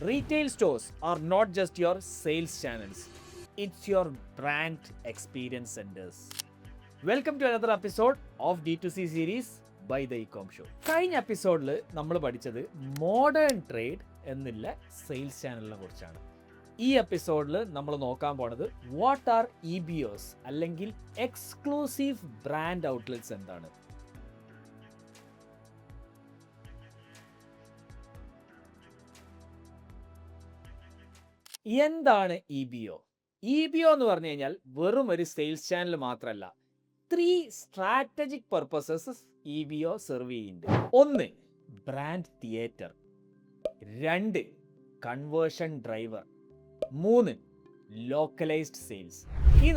Retail stores are not just your sales channels, it's your brand experience centers. Welcome to another episode of D2C series by the Ecom Show. കഴിഞ്ഞ എപ്പിസോഡിൽ നമ്മൾ പഠിച്ചത് modern trade എന്നുള്ള sales ചാനലിനെ കുറിച്ചാണ്. ഈ എപ്പിസോഡിൽ നമ്മൾ നോക്കാൻ പോണത് വാട്ട് ആർ EBOs അല്ലെങ്കിൽ എക്സ്ക്ലൂസീവ് ബ്രാൻഡ് ഔട്ട്ലെറ്റ്സ് എന്താണ്. എന്താണ് EBO? EBO എന്ന് പറഞ്ഞു കഴിഞ്ഞാൽ വെറും ഒരു സെയിൽസ് ചാനൽ മാത്രമല്ല, 3 സ്ട്രാറ്റജിക് പർപ്പസസ് EBO സെർവ് ചെയ്യുന്നുണ്ട്. 1 brand theatre, 2 conversion driver, 3 localised sales.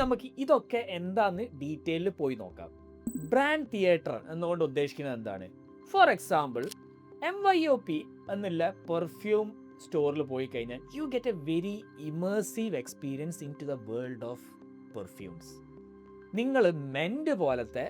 നമുക്ക് ഇതൊക്കെ എന്താന്ന് ഡീറ്റെയിലിൽ പോയി നോക്കാം. ബ്രാൻഡ് തിയേറ്റർ എന്നുകൊണ്ട് ഉദ്ദേശിക്കുന്നത് എന്താണ്? ഫോർ എക്സാമ്പിൾ MYOP എന്നുള്ള പെർഫ്യൂം സ്റ്റോറിൽ പോയി കഴിഞ്ഞാൽ you get a very immersive experience into the world of perfumes. നിങ്ങൾ മെൻഡ് പോലത്തെ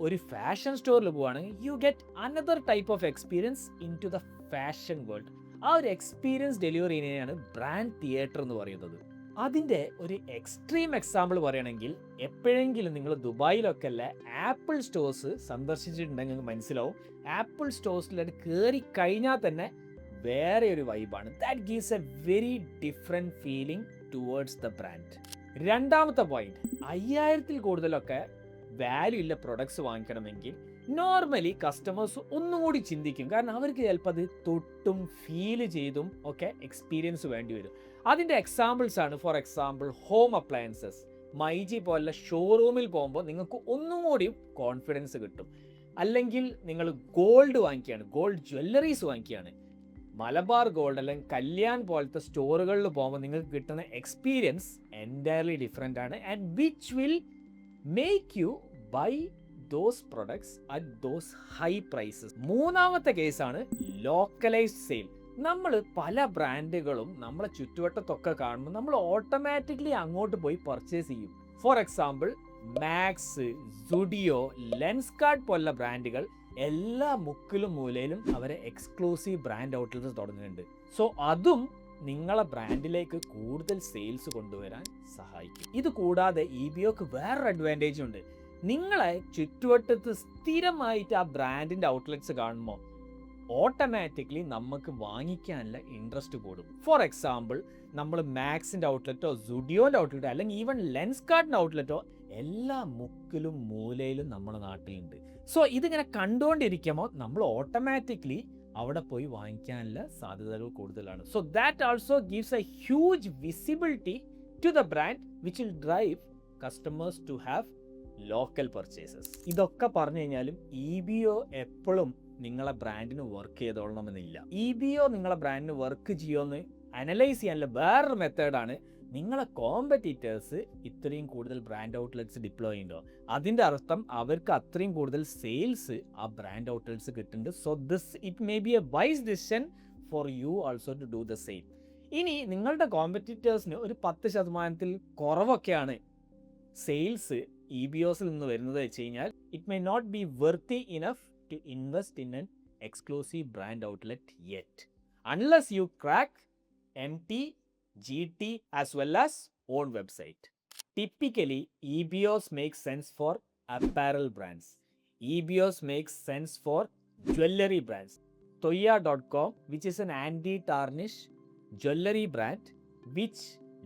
ഒരു ഫാഷൻ സ്റ്റോറിൽ പോവുകയാണെങ്കിൽ you get another type of experience into the fashion world. ആ ഒരു എക്സ്പീരിയൻസ് ഡെലിവറി ചെയ്യുന്നതിനാണ് ബ്രാൻഡ് തിയേറ്റർ എന്ന് പറയുന്നത്. അതിൻ്റെ ഒരു എക്സ്ട്രീം എക്സാമ്പിൾ പറയുകയാണെങ്കിൽ, എപ്പോഴെങ്കിലും നിങ്ങൾ ദുബായിലൊക്കെ അല്ല ആപ്പിൾ സ്റ്റോഴ്സ് സന്ദർശിച്ചിട്ടുണ്ടെങ്കിൽ നിങ്ങൾക്ക് മനസ്സിലാവും, ആപ്പിൾ സ്റ്റോഴ്സിൽ കയറി കഴിഞ്ഞാൽ തന്നെ വേറെ ഒരു വൈബാണ്. That gives A very different feeling towards the brand. രണ്ടാമത്തെ പോയിന്റ്, 5000-ൽ കൂടുതലൊക്കെ വാല്യൂ ഇല്ല പ്രൊഡക്ട്സ് വാങ്ങിക്കണമെങ്കിൽ നോർമലി കസ്റ്റമേഴ്സ് ഒന്നുകൂടി ചിന്തിക്കും. കാരണം അവർക്ക് ചിലപ്പോൾ അത് തൊട്ടും ഫീൽ ചെയ്തും ഒക്കെ എക്സ്പീരിയൻസ് വേണ്ടി വരും. അതിൻ്റെ എക്സാമ്പിൾസ് ആണ്, for example home appliances. MyG പോലുള്ള ഷോറൂമിൽ പോകുമ്പോൾ നിങ്ങൾക്ക് ഒന്നും കൂടിയും കോൺഫിഡൻസ് കിട്ടും. അല്ലെങ്കിൽ നിങ്ങൾ ഗോൾഡ് വാങ്ങിക്കുകയാണ്, ഗോൾഡ് ജ്വല്ലറീസ് വാങ്ങിക്കുകയാണ്, മലബാർ ഗോൾഡ് അല്ലെങ്കിൽ കല്യാൺ പോലത്തെ സ്റ്റോറുകളിൽ പോകുമ്പോൾ നിങ്ങൾക്ക് കിട്ടുന്ന എക്സ്പീരിയൻസ് എൻറ്റയർലി ഡിഫറെൻ്റ് ആണ്. And which will make you buy those products at those high prices. മൂന്നാമത്തെ കേസാണ് ലോക്കലൈസ്ഡ് സെയിൽ. നമ്മൾ പല ബ്രാൻഡുകളും നമ്മളെ ചുറ്റുവട്ടത്തൊക്കെ കാണുമ്പോൾ നമ്മൾ ഓട്ടോമാറ്റിക്കലി അങ്ങോട്ട് പോയി പർച്ചേസ് ചെയ്യും. For example Max, Zudio, Lenskart പോലുള്ള ബ്രാൻഡുകൾ എല്ലാ മുക്കിലും മൂലയിലും അവരെ എക്സ്ക്ലൂസീവ് ബ്രാൻഡ് ഔട്ട്ലെറ്റ്സ് തുടങ്ങുന്നുണ്ട്. സോ അതും നിങ്ങളെ ബ്രാൻഡിലേക്ക് കൂടുതൽ സെയിൽസ് കൊണ്ടുവരാൻ സഹായിക്കും. ഇത് കൂടാതെ EBOക്ക് വേറൊരു അഡ്വാൻറ്റേജ് ഉണ്ട്. നിങ്ങളെ ചുറ്റുവട്ടത്ത് സ്ഥിരമായിട്ട് ആ ബ്രാൻഡിൻ്റെ ഔട്ട്ലെറ്റ്സ് കാണുമ്പോൾ ഓട്ടോമാറ്റിക്കലി നമുക്ക് വാങ്ങിക്കാനുള്ള ഇൻട്രസ്റ്റ് കൂടും. ഫോർ എക്സാമ്പിൾ നമ്മൾ മാക്സിൻ്റെ ഔട്ട്ലെറ്റോ സുഡിയോൻ്റെ ഔട്ട്ലെറ്റോ അല്ലെങ്കിൽ ഈവൻ ലെൻസ്കാർട്ടിൻ്റെ ഔട്ട്ലെറ്റോ എല്ലാ മുക്കിലും മൂലയിലും നമ്മുടെ നാട്ടിലുണ്ട്. സോ ഇതിങ്ങനെ കണ്ടുകൊണ്ടിരിക്കുമ്പോൾ നമ്മൾ ഓട്ടോമാറ്റിക്കലി അവിടെ പോയി വാങ്ങിക്കാനുള്ള സാധ്യതകൾ കൂടുതലാണ്. So that also gives a huge visibility to the brand which will drive customers to have local purchases. ഇതൊക്കെ പറഞ്ഞു കഴിഞ്ഞാലും EBO എപ്പോഴും നിങ്ങളെ ബ്രാൻഡിന് വർക്ക് ചെയ്തോളണമെന്നില്ല. EBO നിങ്ങളെ ബ്രാൻഡിന് വർക്ക് ചെയ്യുമെന്ന് അനലൈസ് ചെയ്യാനുള്ള വേറൊരു മെത്തേഡാണ്, നിങ്ങളെ കോമ്പറ്റീറ്റേഴ്സ് ഇത്രയും കൂടുതൽ ബ്രാൻഡ് ഔട്ട്ലെറ്റ്സ് ഡിപ്ലോയ് ചെയ്യുന്നുണ്ടോ, അതിൻ്റെ അർത്ഥം അവർക്ക് അത്രയും കൂടുതൽ സെയിൽസ് ആ ബ്രാൻഡ് ഔട്ട്ലെറ്റ്സ് കിട്ടുന്നുണ്ട്. So it may be a wise decision for you also to do the same. ഇനി നിങ്ങളുടെ കോമ്പറ്റീറ്റേഴ്സിന് ഒരു 10% കുറവൊക്കെയാണ് സെയിൽസ് EBOസിൽ നിന്ന് വരുന്നത് വെച്ച് കഴിഞ്ഞാൽ it may not be worthy enough to invest in an exclusive brand outlet yet unless you crack MT, GT as well as own website. Typically, EBOs make sense for apparel brands. EBOs make sense for jewelry brands. Toya.com, which is an anti-tarnish jewelry brand, which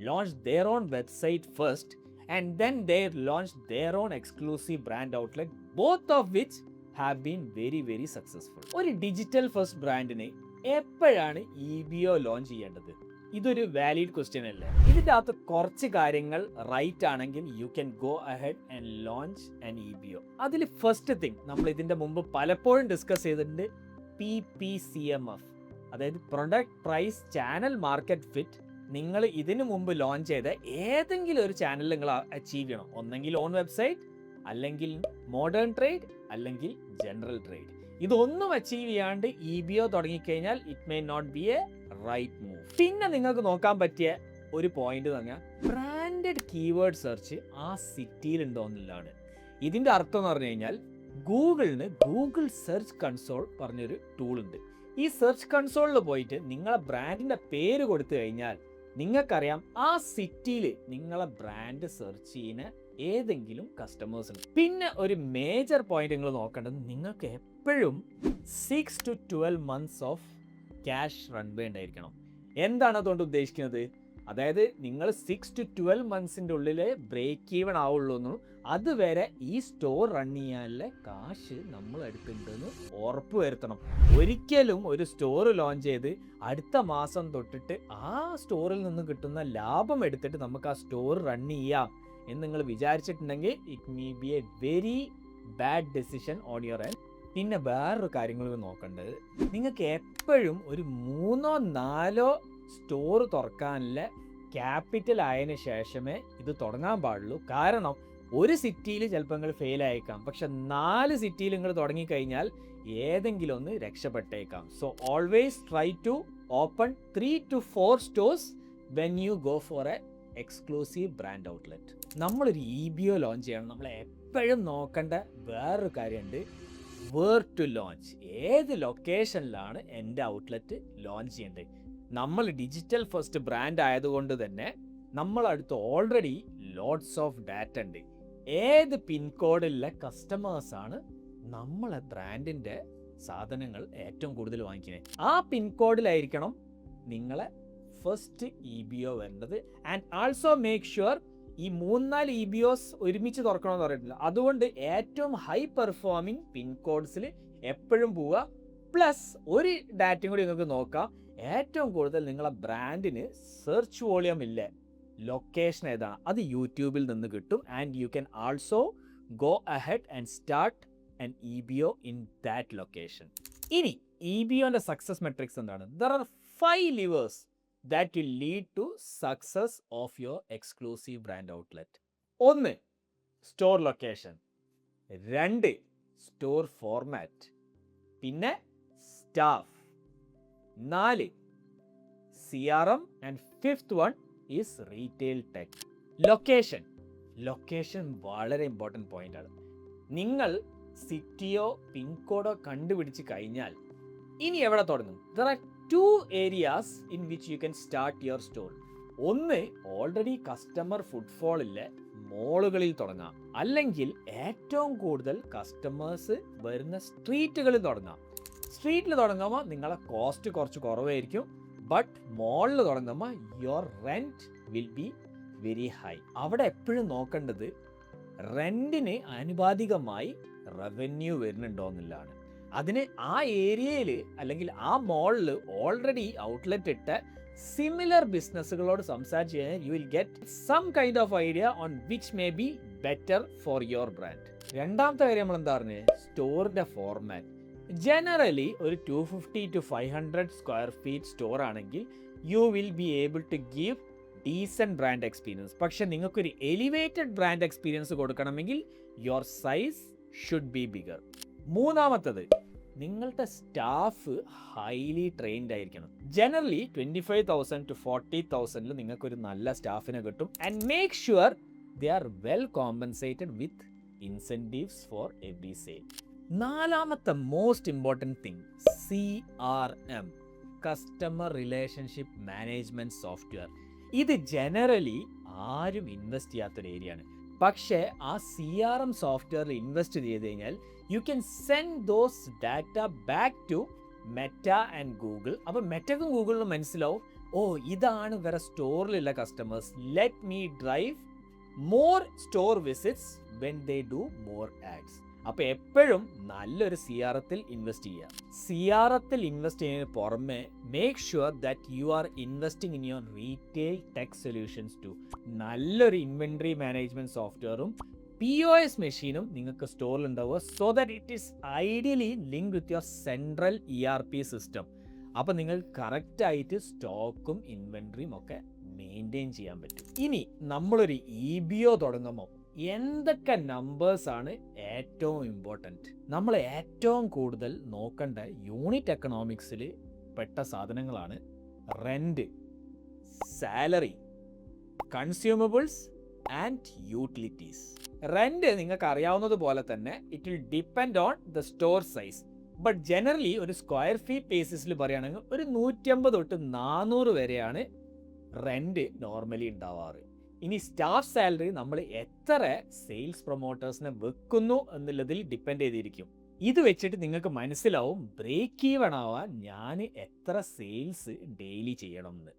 launched their own website first and then they launched their own exclusive brand outlet, both of which have been very, very successful. ഒരു digital first ബ്രാൻഡിനെ എപ്പോഴാണ് EBO launch ചെയ്യേണ്ടത്? ഇതൊരു valid question അല്ലേ? ഇതിൻ്റെ അകത്ത് കുറച്ച് കാര്യങ്ങൾ right ആണെങ്കിൽ you can go ahead and launch an EBO. അതിൽ ഫസ്റ്റ് തിങ് നമ്മൾ ഇതിൻ്റെ മുമ്പ് പലപ്പോഴും ഡിസ്കസ് ചെയ്തിട്ടുണ്ട്, PPCMF, അതായത് product price channel market fit. നിങ്ങൾ ഇതിനു മുമ്പ് ലോഞ്ച് ചെയ്ത ഏതെങ്കിലും ഒരു ചാനൽ നിങ്ങൾ അച്ചീവ് ചെയ്യണം. ഒന്നെങ്കിൽ ഓൺ വെബ്സൈറ്റ്, അല്ലെങ്കിൽ മോഡേൺ ട്രേഡ്, അല്ലെങ്കിൽ ജനറൽ ട്രേഡ്. ഇതൊന്നും അച്ചീവ് ചെയ്യാണ്ട് EBO തുടങ്ങിക്കഴിഞ്ഞാൽ it may not be a right move. പിന്നെ നിങ്ങൾക്ക് നോക്കാൻ പറ്റിയ ഒരു പോയിന്റ് പറഞ്ഞാൽ ബ്രാൻഡഡ് കീവേഡ് സെർച്ച് ആ സിറ്റിയിൽ ഉണ്ടോ എന്നുള്ളതാണ്. ഇതിൻ്റെ അർത്ഥം എന്ന് പറഞ്ഞു കഴിഞ്ഞാൽ ഗൂഗിളിന് ഗൂഗിൾ സെർച്ച് കൺസോൾ പറഞ്ഞൊരു ടൂൾ ഉണ്ട്. ഈ സെർച്ച് കൺസോളിൽ പോയിട്ട് നിങ്ങളെ ബ്രാൻഡിൻ്റെ പേര് കൊടുത്തു കഴിഞ്ഞാൽ നിങ്ങൾക്കറിയാം ആ സിറ്റിയിൽ നിങ്ങളെ ബ്രാൻഡ് സെർച്ച് ചെയ്യുന്ന ഏതെങ്കിലും കസ്റ്റമേഴ്സ് ഉണ്ട്. പിന്നെ ഒരു മേജർ പോയിന്റ് നിങ്ങൾ നോക്കേണ്ടത്, നിങ്ങൾക്ക് എപ്പോഴും 6 to 12 months of cash runway ഉണ്ടായിരിക്കണം. എന്താണ് അതുകൊണ്ട് ഉദ്ദേശിക്കുന്നത്? അതായത് നിങ്ങൾ 6 to 12 months ഉള്ളിൽ ബ്രേക്ക് ഈവൺ ആവുള്ളൂ എന്നും അതുവരെ ഈ സ്റ്റോർ റൺ ചെയ്യാനുള്ള കാശ് നമ്മൾ എടുക്കുന്നുണ്ടെന്ന് ഉറപ്പ് വരുത്തണം. ഒരിക്കലും ഒരു സ്റ്റോർ ലോഞ്ച് ചെയ്ത് അടുത്ത മാസം തൊട്ടിട്ട് ആ സ്റ്റോറിൽ നിന്ന് കിട്ടുന്ന ലാഭം എടുത്തിട്ട് നമുക്ക് ആ സ്റ്റോർ റൺ ചെയ്യാം എന്ന് നിങ്ങൾ വിചാരിച്ചിട്ടുണ്ടെങ്കിൽ it may be a very bad decision on your end. പിന്നെ വേറൊരു കാര്യങ്ങൾ നോക്കേണ്ടത്, നിങ്ങൾക്ക് എപ്പോഴും ഒരു 3-4 സ്റ്റോർ തുറക്കാനുള്ള ക്യാപിറ്റൽ ആയതിനു ശേഷമേ ഇത് തുടങ്ങാൻ പാടുള്ളൂ. കാരണം ഒരു സിറ്റിയിൽ ചിലപ്പോൾ നിങ്ങൾ ഫെയിൽ ആയേക്കാം, പക്ഷെ 4 സിറ്റിയിൽ നിങ്ങൾ തുടങ്ങിക്കഴിഞ്ഞാൽ ഏതെങ്കിലും ഒന്ന് രക്ഷപ്പെട്ടേക്കാം. So always try to open 3 to 4 stores when you go for a exclusive brand outlet. നമ്മളൊരു EBO ലോഞ്ച് ചെയ്യണം. നമ്മൾ എപ്പോഴും നോക്കേണ്ട വേറൊരു കാര്യമുണ്ട്, വേർ ടു ലോഞ്ച്. ഏത് ലൊക്കേഷനിലാണ് എൻ്റെ ഔട്ട്ലെറ്റ് ലോഞ്ച് ചെയ്യേണ്ടത്? നമ്മൾ ഡിജിറ്റൽ ഫസ്റ്റ് ബ്രാൻഡ് ആയതുകൊണ്ട് തന്നെ നമ്മളടുത്ത് ഓൾറെഡി ലോട്ട്സ് ഓഫ് ഡാറ്റ ഉണ്ട്. ഏത് പിൻകോഡിലുള്ള കസ്റ്റമേഴ്സാണ് നമ്മളെ ബ്രാൻഡിൻ്റെ സാധനങ്ങൾ ഏറ്റവും കൂടുതൽ വാങ്ങിക്കുന്നത്, ആ പിൻകോഡിലായിരിക്കണം നിങ്ങളെ ഫസ്റ്റ് EBO വരേണ്ടത്. ആൻഡ് ആൾസോ മേക്ക് ഷുവർ ഈ 3-4 EBOs ഒരുമിച്ച് തുറക്കണമെന്ന് പറഞ്ഞിട്ടില്ല. അതുകൊണ്ട് ഏറ്റവും ഹൈ പെർഫോമിംഗ് പിൻകോഡ്സിൽ എപ്പോഴും പോവുക. പ്ലസ് ഒരു ഡാറ്റയും കൂടി നിങ്ങൾക്ക് നോക്കാം, ഏറ്റവും കൂടുതൽ നിങ്ങളെ ബ്രാൻഡിന് സെർച്ച് വോളിയം ഇല്ലേ, ലൊക്കേഷൻ ഏതാണ്, അത് യൂട്യൂബിൽ നിന്ന് കിട്ടും. And you can also go ahead and start an EBO in that location. ഇനി EBOൻ്റെ സക്സസ് മെട്രിക്സ് എന്താണ്? There are 5 levers that will lead to success of your exclusive brand outlet. 1. Store location. 2. Store format. പിന്നെ staff. 4. CRM. And 5th one is retail tech. Location വളരെ important point ആണ്. നിങ്ങൾ സിറ്റിയോ പിൻകോഡോ കണ്ടുപിടിച്ച് കഴിഞ്ഞാൽ ഇനി എവിടെ തുടങ്ങും? There are 2 areas in which you can start your store. ഒന്ന്, ഓൾറെഡി കസ്റ്റമർ ഫുട്ഫോളിലെ മോളുകളിൽ തുടങ്ങാം, അല്ലെങ്കിൽ ഏറ്റവും കൂടുതൽ കസ്റ്റമേഴ്സ് വരുന്ന സ്ട്രീറ്റുകളിൽ തുടങ്ങാം. സ്ട്രീറ്റിൽ തുടങ്ങുമ്പോൾ നിങ്ങളെ കോസ്റ്റ് കുറച്ച് കുറവായിരിക്കും, ബട്ട് മോളിൽ തുടങ്ങുമ്പോൾ your rent will be very high. അവിടെ എപ്പോഴും നോക്കേണ്ടത് റെൻറ്റിന് ആനുപാതികമായി റവന്യൂ വരുന്നുണ്ടോ എന്നുള്ളതാണ്. അതിന് ആ ഏരിയയിൽ അല്ലെങ്കിൽ ആ മോളിൽ ഓൾറെഡി ഔട്ട്ലെറ്റ് ഇട്ട സിമിലർ ബിസിനസ്സുകളോട് സംസാരിച്ച് കഴിഞ്ഞാൽ you will get some kind of idea on which may be better for your brand. രണ്ടാമത്തെ കാര്യം നമ്മൾ എന്താ പറഞ്ഞത്? സ്റ്റോറിൻ്റെ ഫോർമാറ്റ്. ജനറലി ഒരു 250 to 500 സ്ക്വയർ ഫീറ്റ് സ്റ്റോർ ആണെങ്കിൽ you will be able to give decent brand experience. പക്ഷെ നിങ്ങൾക്കൊരു എലിവേറ്റഡ് ബ്രാൻഡ് എക്സ്പീരിയൻസ് കൊടുക്കണമെങ്കിൽ your size should be bigger. മൂന്നാമത്തത്, നിങ്ങളുടെ സ്റ്റാഫ് ഹൈലി ട്രെയിൻഡ് ആയിരിക്കണം. ജനറലി 25,000 to 40,000 നിങ്ങൾക്കൊരു നല്ല സ്റ്റാഫിനെ കിട്ടും. And make sure they are well compensated with incentives for every sale. നാലാമത്തെ most important thing, CRM, customer relationship management software. ഇത് ജനറലി ആരും ഇൻവെസ്റ്റ് ചെയ്യാത്തൊരു ഏരിയയാണ്. പക്ഷേ ആ CRM സോഫ്റ്റ്വെയറിൽ ഇൻവെസ്റ്റ് ചെയ്ത് കഴിഞ്ഞാൽ you can send those data back to Meta and Google. അപ്പോൾ മെറ്റക്കും ഗൂഗിളിനും മനസ്സിലാവും, ഓ ഇതാണ് വേറെ സ്റ്റോറിലുള്ള customers, let me drive more store visits when they do more ads. അപ്പോൾ എപ്പോഴും നല്ലൊരു CRMത്തിൽ ഇൻവെസ്റ്റ് ചെയ്യുക. CRMത്തിൽ ഇൻവെസ്റ്റ് ചെയ്യുന്നതിന് പുറമെ make sure that you are investing in your retail tech solutions too. നല്ലൊരു ഇൻവെൻട്രി മാനേജ്മെൻറ്റ് സോഫ്റ്റ്വെയറും POS മെഷീനും നിങ്ങൾക്ക് സ്റ്റോറിൽ ഉണ്ടാവുക, so that it is ideally link with your central ERP system. അപ്പോൾ നിങ്ങൾ കറക്റ്റായിട്ട് സ്റ്റോക്കും ഇൻവെൻട്രിയും ഒക്കെ മെയിൻറ്റെയിൻ ചെയ്യാൻ പറ്റും. ഇനി നമ്മളൊരു EBO തുടങ്ങുമ്പോൾ എന്തൊക്കെ നമ്പേഴ്സാണ് ഏറ്റവും ഇമ്പോർട്ടൻറ്റ്? നമ്മൾ ഏറ്റവും കൂടുതൽ നോക്കേണ്ട യൂണിറ്റ് എക്കണോമിക്സിൽ പെട്ട സാധനങ്ങളാണ് rent, salary, consumables and utilities. Rent നിങ്ങൾക്ക് അറിയാവുന്നത് പോലെ തന്നെ it will depend on the store size. But generally ഒരു സ്ക്വയർ ഫീറ്റ് ബേസിസിൽ പറയുകയാണെങ്കിൽ ഒരു 150 തൊട്ട് 400 വരെയാണ് റെന്റ് നോർമലി ഉണ്ടാവാറ്. ഇനി സ്റ്റാഫ് സാലറി നമ്മൾ എത്ര സെയിൽസ് പ്രൊമോട്ടേഴ്സിനെ വെക്കുന്നു എന്നുള്ളതിൽ ഡിപ്പെൻഡ് ചെയ്തിരിക്കും. ഇത് വെച്ചിട്ട് നിങ്ങൾക്ക് മനസ്സിലാവും ബ്രേക്ക് ഈവൺ ആവാൻ ഞാൻ എത്ര സെയിൽസ് ഡെയിലി ചെയ്യണം എന്ന്.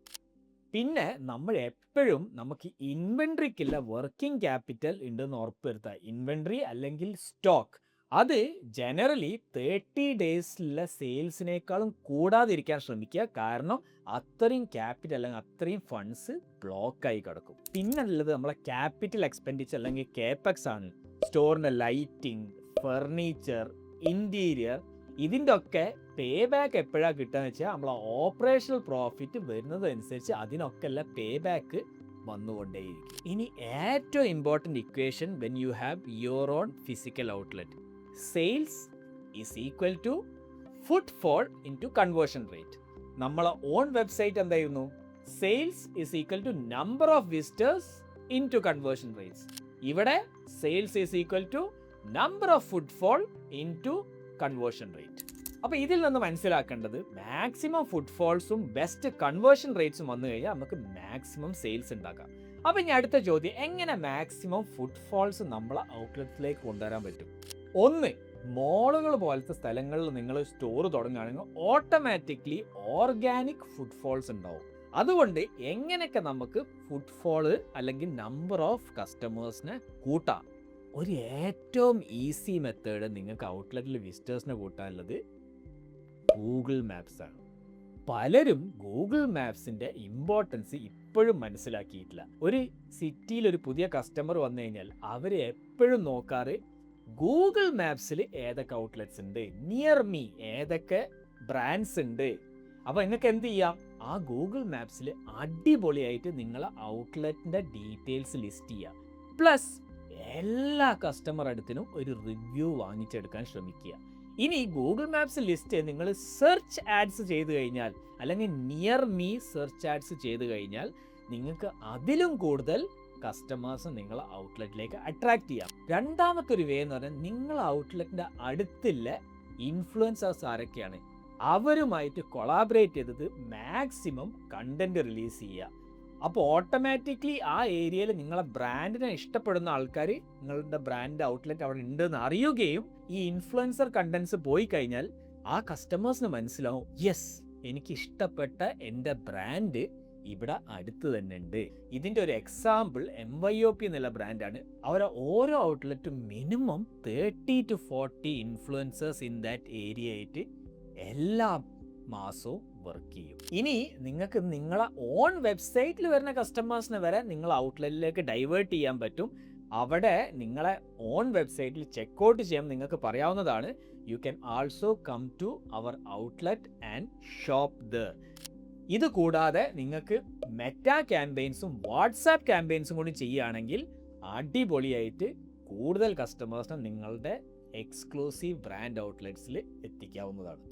പിന്നെ നമ്മൾ എപ്പോഴും നമുക്ക് ഇൻവെൻട്രിക്കുള്ള വർക്കിംഗ് ക്യാപിറ്റൽ ഉണ്ടെന്ന് ഉറപ്പുവരുത്തുക. ഇൻവെൻട്രി അല്ലെങ്കിൽ സ്റ്റോക്ക് അത് ജനറലി 30 ഡേയ്സിലുള്ള സെയിൽസിനേക്കാളും കൂടാതിരിക്കാൻ ശ്രമിക്കുക. കാരണം അത്രയും ക്യാപിറ്റൽ അല്ലെങ്കിൽ അത്രയും ഫണ്ട്സ് ബ്ലോക്കായി കിടക്കും. പിന്നുള്ളത് നമ്മളെ ക്യാപിറ്റൽ എക്സ്പെൻഡിച്ചർ അല്ലെങ്കിൽ കേപെക്സ് ആണ്. സ്റ്റോറിൻ്റെ ലൈറ്റിംഗ്, ഫർണിച്ചർ, ഇൻറ്റീരിയർ, ഇതിൻ്റെ ഒക്കെ പേ ബാക്ക് എപ്പോഴാണ് കിട്ടുക എന്ന് വെച്ചാൽ നമ്മളെ ഓപ്പറേഷണൽ പ്രോഫിറ്റ് വരുന്നതനുസരിച്ച് അതിനൊക്കെ ഉള്ള പേ ബാക്ക് വന്നുകൊണ്ടേയിരിക്കും. ഇനി ഏറ്റവും important equation when you have your own physical outlet, sales is equal to footfall into conversion rate. നമ്മളെ ഓൺ വെബ്സൈറ്റ് എന്തായിരുന്നു? Sales is equal to number of visitors into conversion rates. ഇവിടെ sales is equal to number of footfall into conversion rate. അപ്പോൾ ഇതിൽ നിന്ന് മനസ്സിലാക്കേണ്ടത് maximum ഫുട്ഫോൾസും best conversion റേറ്റ്സും വന്നു കഴിഞ്ഞാൽ നമുക്ക് മാക്സിമം സെയിൽസ് ഉണ്ടാക്കാം. അപ്പോൾ ഇനി അടുത്ത ചോദ്യം, എങ്ങനെ മാക്സിമം ഫുട്ഫോൾസ് നമ്മളെ ഔട്ട്ലെറ്റിലേക്ക് കൊണ്ടുവരാൻ പറ്റും? ഒന്ന്, മോളുകൾ പോലത്തെ സ്ഥലങ്ങളിൽ നിങ്ങൾ സ്റ്റോർ തുടങ്ങുകയാണെങ്കിൽ ഓട്ടോമാറ്റിക്കലി ഓർഗാനിക് ഫുട്ഫോൾസ് ഉണ്ടാവും. അതുകൊണ്ട് എങ്ങനെയൊക്കെ നമുക്ക് ഫുട്ഫോള് അല്ലെങ്കിൽ നമ്പർ ഓഫ് കസ്റ്റമേഴ്സിനെ കൂട്ടാം? ഒരു ഏറ്റവും ഈസി മെത്തേഡ് നിങ്ങൾക്ക് ഔട്ട്ലെറ്റിൽ വിസിറ്റേഴ്സിനെ കൂട്ടാനുള്ളത് ഗൂഗിൾ മാപ്സ് ആണ്. പലരും ഗൂഗിൾ മാപ്സിൻ്റെ ഇമ്പോർട്ടൻസ് ഇപ്പോഴും മനസ്സിലാക്കിയിട്ടില്ല. ഒരു സിറ്റിയിൽ ഒരു പുതിയ കസ്റ്റമർ വന്നു കഴിഞ്ഞാൽ അവർ എപ്പോഴും നോക്കാറ് ഗൂഗിൾ മാപ്സിൽ ഏതൊക്കെ ഔട്ട്ലെറ്റ്സ് ഉണ്ട്, നിയർ മീ ഏതൊക്കെ ബ്രാൻഡ്സ് ഉണ്ട്. അപ്പോൾ നിങ്ങൾക്ക് എന്ത് ചെയ്യാം, ആ ഗൂഗിൾ മാപ്സിൽ അടിപൊളിയായിട്ട് നിങ്ങളെ ഔട്ട്ലെറ്റിൻ്റെ ഡീറ്റെയിൽസ് ലിസ്റ്റ് ചെയ്യാം. പ്ലസ് എല്ലാ കസ്റ്റമർ അടുത്തിനും ഒരു റിവ്യൂ വാങ്ങിച്ചെടുക്കാൻ ശ്രമിക്കുക. ഇനി ഗൂഗിൾ മാപ്സ് ലിസ്റ്റ് നിങ്ങൾ സെർച്ച് ആഡ്സ് ചെയ്ത് കഴിഞ്ഞാൽ അല്ലെങ്കിൽ നിയർ മീ സെർച്ച് ആഡ്സ് ചെയ്ത് കഴിഞ്ഞാൽ നിങ്ങൾക്ക് അതിലും കൂടുതൽ കസ്റ്റമേഴ്സ് നിങ്ങളെ ഔട്ട്ലെറ്റിലേക്ക് അട്രാക്ട് ചെയ്യാം. രണ്ടാമത്തെ ഒരു വേ എന്ന് പറഞ്ഞാൽ നിങ്ങളെ ഔട്ട്ലെറ്റിൻ്റെ അടുത്തുള്ള ഇൻഫ്ലുവൻസേഴ്സ് ആരൊക്കെയാണ് അവരുമായിട്ട് കൊളാബറേറ്റ് ചെയ്തത് മാക്സിമം കണ്ടന്റ് റിലീസ് ചെയ്യുക. അപ്പോൾ ഓട്ടോമാറ്റിക്കലി ആ ഏരിയയിൽ നിങ്ങളെ ബ്രാൻഡിനെ ഇഷ്ടപ്പെടുന്ന ആൾക്കാർ നിങ്ങളുടെ ബ്രാൻഡ് ഔട്ട്ലെറ്റ് അവിടെ ഉണ്ടെന്ന് അറിയുകയും ഈ ഇൻഫ്ലുവൻസർ കണ്ടന്റ്സ് പോയി കഴിഞ്ഞാൽ ആ കസ്റ്റമേഴ്സിന് മനസ്സിലാവും, യെസ് എനിക്ക് ഇഷ്ടപ്പെട്ട എൻ്റെ ബ്രാൻഡ് ഇവിടെ അടുത്ത് തന്നെ ഉണ്ട്. ഇതിൻ്റെ ഒരു എക്സാമ്പിൾ MYOP എന്നുള്ള ബ്രാൻഡാണ്. അവരെ ഓരോ ഔട്ട്ലെറ്റും minimum 30 to 40 influencers in that area ആയിട്ട് എല്ലാ മാസവും വർക്ക് ചെയ്യും. ഇനി നിങ്ങൾക്ക് നിങ്ങളെ ഓൺ വെബ്സൈറ്റിൽ വരുന്ന കസ്റ്റമേഴ്സിനെ വരെ നിങ്ങൾ ഔട്ട്ലെറ്റിലേക്ക് ഡൈവേർട്ട് ചെയ്യാൻ പറ്റും. അവിടെ നിങ്ങളെ ഓൺ വെബ്സൈറ്റിൽ ചെക്കൗട്ട് ചെയ്യാൻ നിങ്ങൾക്ക് പറയാവുന്നതാണ്. You can also come to our outlet and shop there. ഇത് കൂടാതെ നിങ്ങൾക്ക് മെറ്റാ ക്യാമ്പയിൻസും വാട്സാപ്പ് ക്യാമ്പയിൻസും കൂടി ചെയ്യുകയാണെങ്കിൽ അടിപൊളിയായിട്ട് കൂടുതൽ കസ്റ്റമേഴ്സിനെ നിങ്ങളുടെ എക്സ്ക്ലൂസീവ് ബ്രാൻഡ് ഔട്ട്ലെറ്റ്സിൽ എത്തിക്കാവുന്നതാണ്.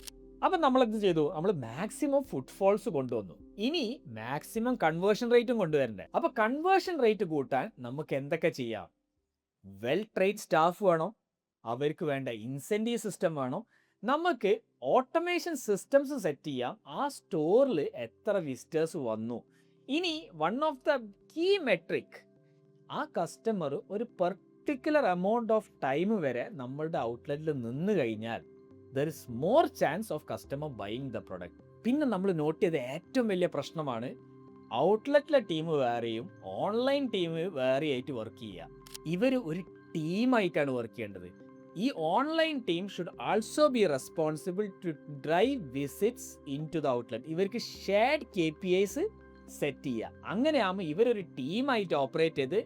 അപ്പം നമ്മളെന്ത് ചെയ്തു, നമ്മൾ മാക്സിമം ഫുട്ഫോൾസ് കൊണ്ടുവന്നു. ഇനി മാക്സിമം കൺവേർഷൻ റേറ്റും കൊണ്ടുവരണ്ടേ. അപ്പോൾ കൺവേർഷൻ റേറ്റ് കൂട്ടാൻ നമുക്ക് എന്തൊക്കെ ചെയ്യാം? വെൽ ട്രെയിൻഡ് സ്റ്റാഫ് വേണം, അവർക്ക് വേണ്ട ഇൻസെൻറ്റീവ് സിസ്റ്റം വേണം, നമുക്ക് ഓട്ടോമേഷൻ സിസ്റ്റംസ് സെറ്റ് ചെയ്യാം, ആ സ്റ്റോറിൽ എത്ര വിസിറ്റേഴ്സ് വന്നു. ഇനി one of the key metric, ആ കസ്റ്റമർ ഒരു പെർട്ടിക്കുലർ എമൗണ്ട് ഓഫ് ടൈം വരെ നമ്മളുടെ ഔട്ട്ലെറ്റിൽ നിന്ന് കഴിഞ്ഞാൽ there is more chance of customer buying the product. പിന്നെ നമ്മൾ നോട്ട് ചെയ്ത ഏറ്റവും വലിയ പ്രശ്നമാണ് ഔട്ട്ലെറ്റിലെ ടീം വേറെയും ഓൺലൈൻ ടീം വേറെ ആയിട്ട് വർക്ക് ചെയ്യുക. ഇവർ ഒരു ടീമായിട്ടാണ് വർക്ക് ചെയ്യേണ്ടത്. ഈ online team should also be responsible to drive visits into the outlet. ഇവർക്ക് ഷെയർഡ് KPIs സെറ്റ് ചെയ്യുക. അങ്ങനെയാകുമ്പോൾ ഇവരൊരു ടീമായിട്ട് ഓപ്പറേറ്റ് ചെയ്ത്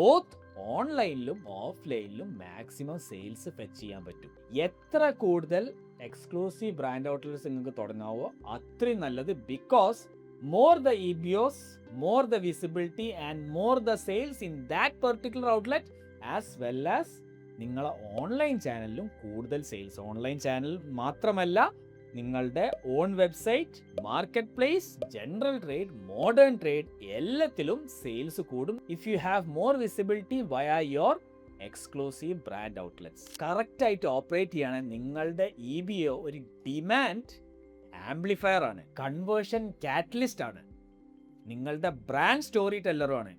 ബോത്ത് ഓൺലൈനിലും ഓഫ്ലൈനിലും മാക്സിമം സെയിൽസ് ഫെച്ച് ചെയ്യാൻ പറ്റും. എത്ര കൂടുതൽ എക്സ്ക്ലൂസീവ് ബ്രാൻഡ് ഔട്ട്ലെറ്റ്സ് നിങ്ങൾക്ക് തുടങ്ങാവോ അത്രയും നല്ലത്. Because more the EBOs, more the visibility and more the sales in that particular outlet as well as നിങ്ങളെ ഓൺലൈൻ ചാനലിലും കൂടുതൽ സെയിൽസ്. ഓൺലൈൻ ചാനൽ മാത്രമല്ല, നിങ്ങളുടെ on website, market place, general trade, modern trade എല്ലാത്തിലും sales കൂടും. If you have more visibility വയ your exclusive brand outlets. കറക്റ്റായിട്ട് operate ചെയ്യുകയാണെങ്കിൽ നിങ്ങളുടെ EBO ഒരു ഡിമാൻഡ് ആംപ്ലിഫയർ ആണ്, കൺവേർഷൻ കാറ്റലിസ്റ്റ് ആണ്, നിങ്ങളുടെ ബ്രാൻഡ് സ്റ്റോറി ടെല്ലറുമാണ്,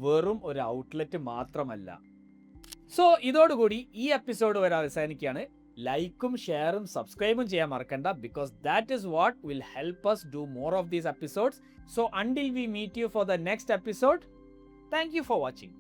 വെറും ഒരു ഔട്ട്ലെറ്റ് മാത്രമല്ല. സോ ഇതോടുകൂടി ഈ എപ്പിസോഡ് വരെ അവസാനിക്കുകയാണ്. ലൈക്കും ഷെയറും സബ്സ്ക്രൈബും ചെയ്യാൻ മറക്കണ്ട, because that is what will help us do more of these episodes. So until we meet you for the next episode, thank you for watching.